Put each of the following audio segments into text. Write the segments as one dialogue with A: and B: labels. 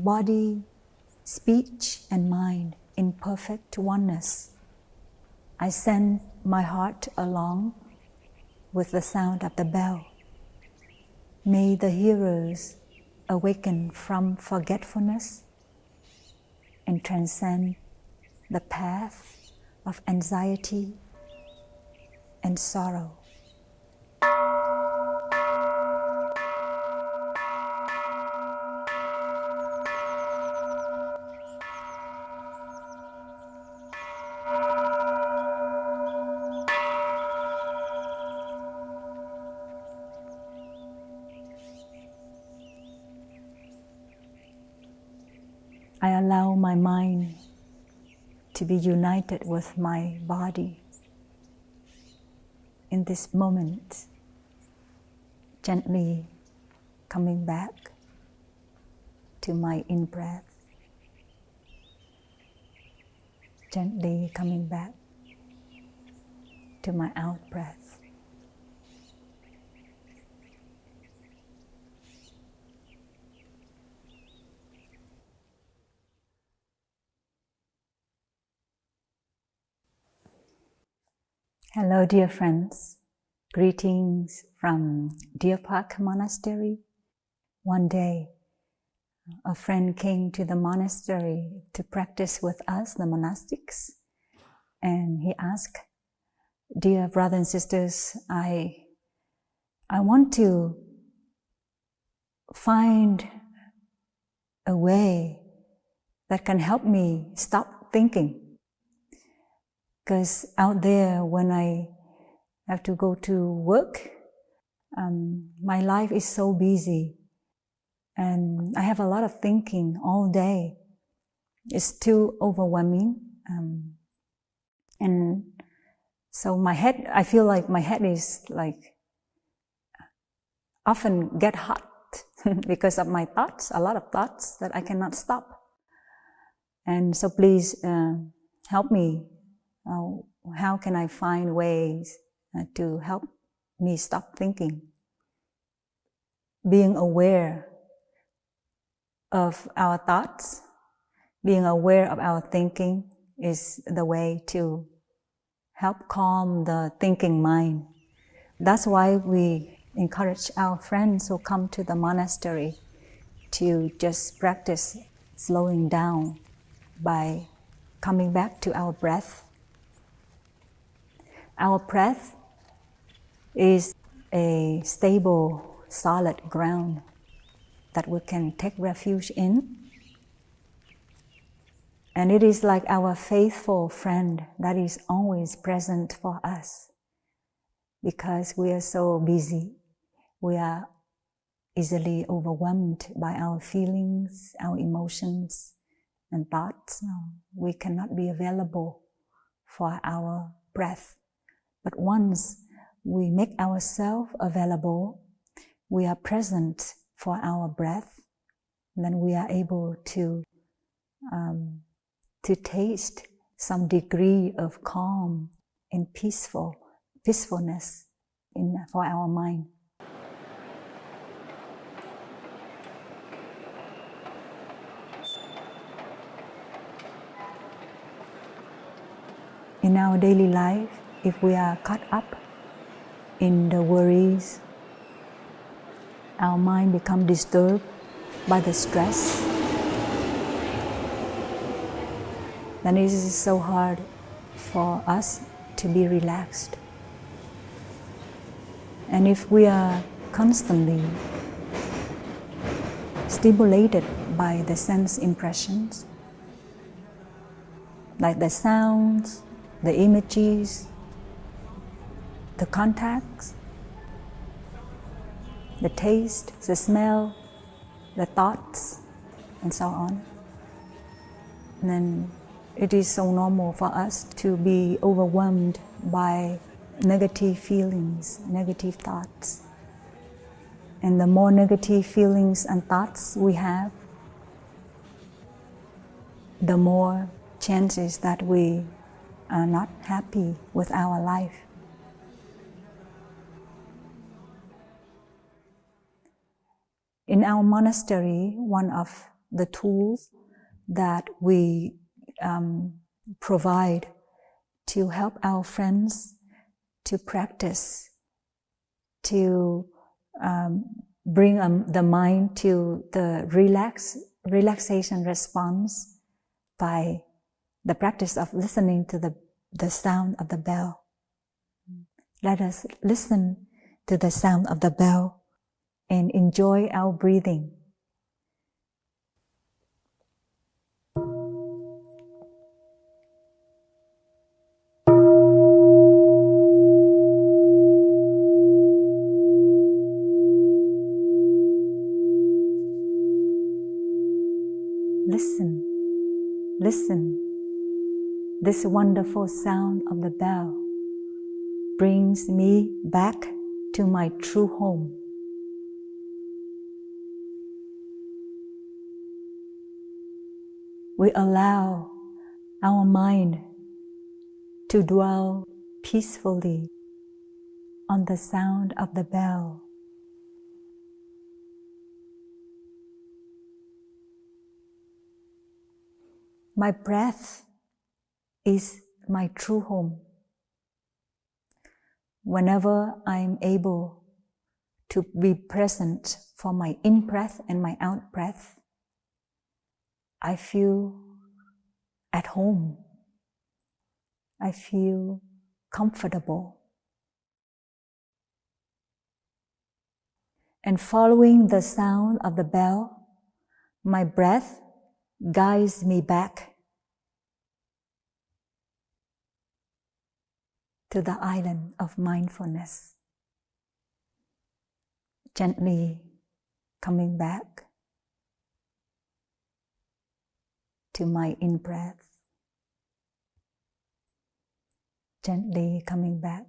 A: body, speech, and mind in perfect oneness. I send my heart along with the sound of the bell. May the hearers awaken from forgetfulness and transcend the path of anxiety and sorrow. I allow my mind to be united with my body in this moment, gently coming back to my in-breath, gently coming back to my out-breath. Hello, dear friends. Greetings from Deer Park Monastery. One day, a friend came to the monastery to practice with us, the monastics, and he asked, "Dear brothers and sisters, I want to find a way that can help me stop thinking. Because out there, when I have to go to work, my life is so busy and I have a lot of thinking all day. It's too overwhelming. And so I feel like my head is like often get hot because of my thoughts, a lot of thoughts that I cannot stop. And so please help me. How can I find ways to help me stop thinking? Being aware of our thoughts, being aware of our thinking is the way to help calm the thinking mind. That's why we encourage our friends who come to the monastery to just practice slowing down by coming back to our breath. Our breath is a stable, solid ground that we can take refuge in. And it is like our faithful friend that is always present for us. Because we are so busy, we are easily overwhelmed by our feelings, our emotions, and thoughts. We cannot be available for our breath. But once we make ourselves available, we are present for our breath, then we are able to taste some degree of calm and peacefulness for our mind. In our daily life, if we are caught up in the worries, our mind becomes disturbed by the stress, then it is so hard for us to be relaxed. And if we are constantly stimulated by the sense impressions, like the sounds, the images, the contacts, the taste, the smell, the thoughts, and so on, then it is so normal for us to be overwhelmed by negative feelings, negative thoughts. And the more negative feelings and thoughts we have, the more chances that we are not happy with our life. In our monastery, one of the tools that we provide to help our friends to practice, to bring the mind to the relaxation response by the practice of listening to the sound of the bell. Let us listen to the sound of the bell and enjoy our breathing. Listen, listen. This wonderful sound of the bell brings me back to my true home. We allow our mind to dwell peacefully on the sound of the bell. My breath is my true home. Whenever I'm able to be present for my in-breath and my out-breath, I feel at home. I feel comfortable. And following the sound of the bell, my breath guides me back to the island of mindfulness, gently coming back to my in-breath, gently coming back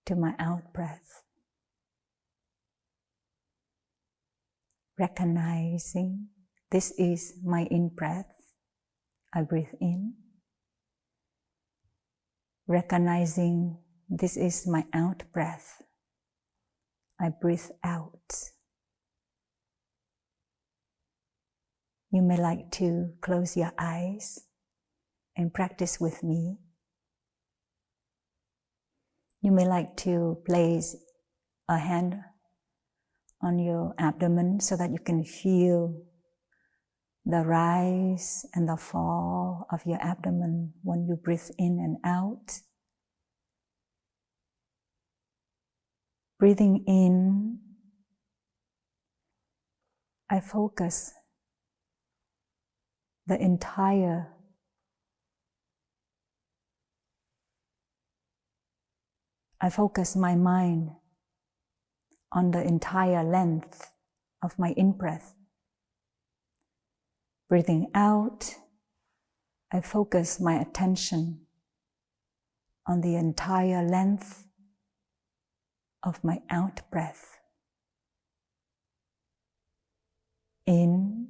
A: to my out-breath, recognizing this is my in-breath, I breathe in. Recognizing this is my out-breath, I breathe out. You may like to close your eyes and practice with me. You may like to place a hand on your abdomen so that you can feel the rise and the fall of your abdomen when you breathe in and out. Breathing in, I focus my mind on the entire length of my in-breath. Breathing out, I focus my attention on the entire length of my out-breath. In,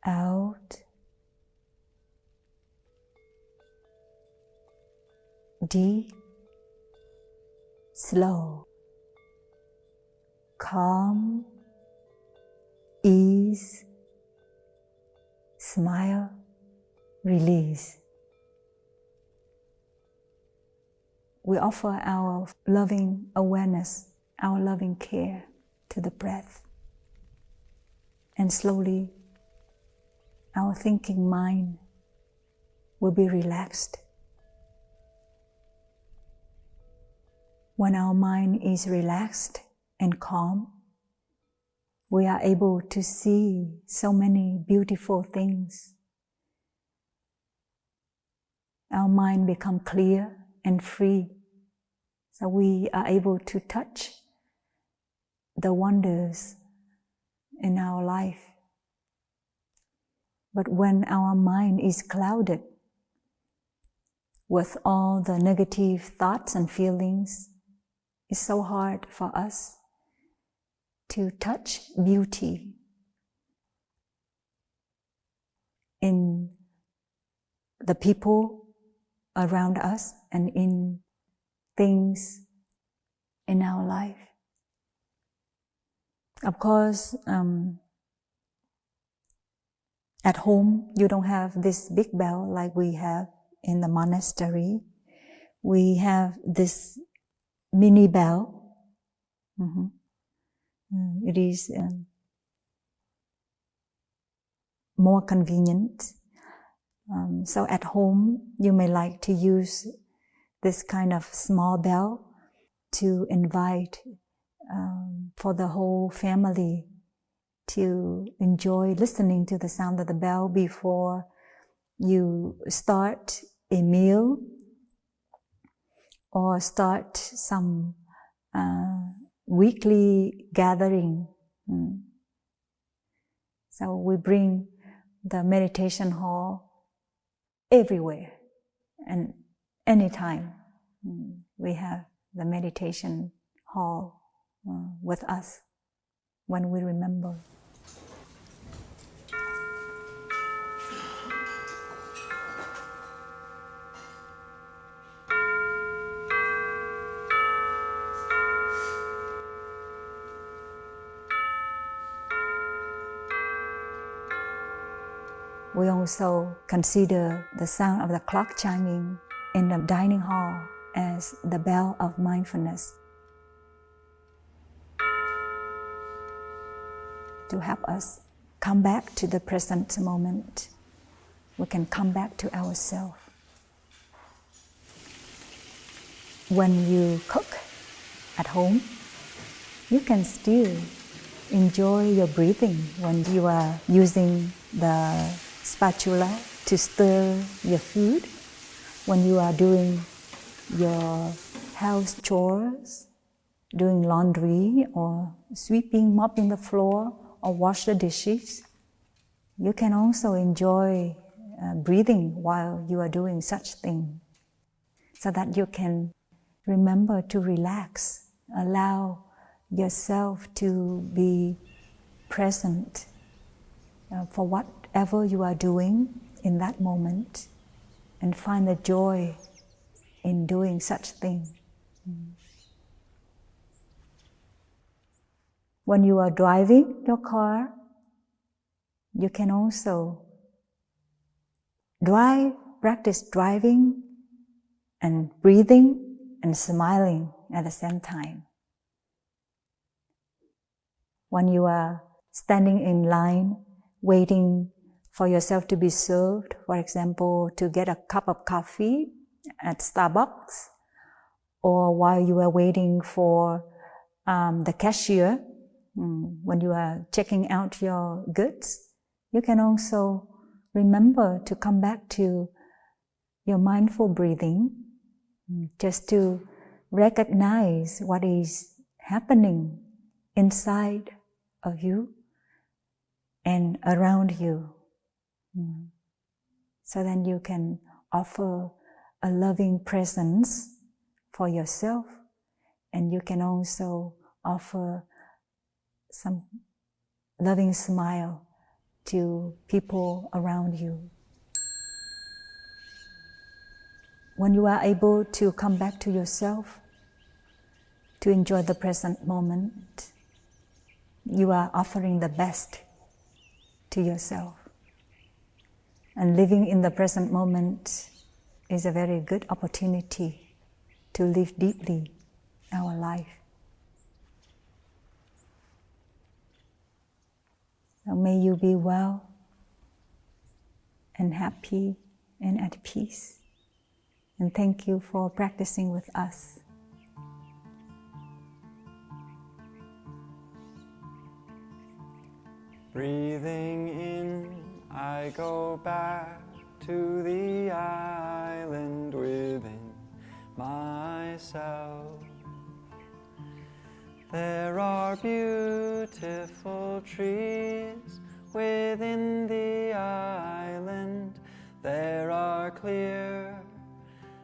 A: out, deep, slow, calm, ease, smile, release. We offer our loving awareness, our loving care to the breath. And slowly, our thinking mind will be relaxed. When our mind is relaxed and calm, we are able to see so many beautiful things. Our mind becomes clear and free, so we are able to touch the wonders in our life. But when our mind is clouded with all the negative thoughts and feelings, it's so hard for us to touch beauty in the people around us and in things in our life. Of course, at home, you don't have this big bell like we have in the monastery. We have this mini bell. It is more convenient. So at home, you may like to use this kind of small bell to invite for the whole family to enjoy listening to the sound of the bell before you start a meal or start some weekly gathering. So we bring the meditation hall everywhere and anytime. We have the meditation hall with us when we remember. We also consider the sound of the clock chiming in the dining hall as the bell of mindfulness to help us come back to the present moment. We can come back to ourselves. When you cook at home, you can still enjoy your breathing when you are using the spatula to stir your food, when you are doing your house chores, doing laundry or sweeping, mopping the floor or wash the dishes. You can also enjoy breathing while you are doing such things, so that you can remember to relax, allow yourself to be present for whatever you are doing in that moment, and find the joy in doing such things. When you are driving your car, you can also practice driving and breathing and smiling at the same time. When you are standing in line, waiting for yourself to be served, for example, to get a cup of coffee at Starbucks, or while you are waiting for the cashier, when you are checking out your goods, you can also remember to come back to your mindful breathing, just to recognize what is happening inside of you and around you. So then you can offer a loving presence for yourself, and you can also offer some loving smile to people around you. When you are able to come back to yourself, to enjoy the present moment, you are offering the best to yourself. And living in the present moment is a very good opportunity to live deeply our life. So may you be well and happy and at peace. And thank you for practicing with us.
B: Breathing in, I go back to the island within myself. There are beautiful trees within the island. There are clear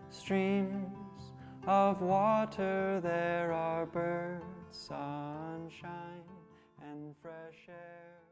B: streams of water. There are birds, sunshine, and fresh air.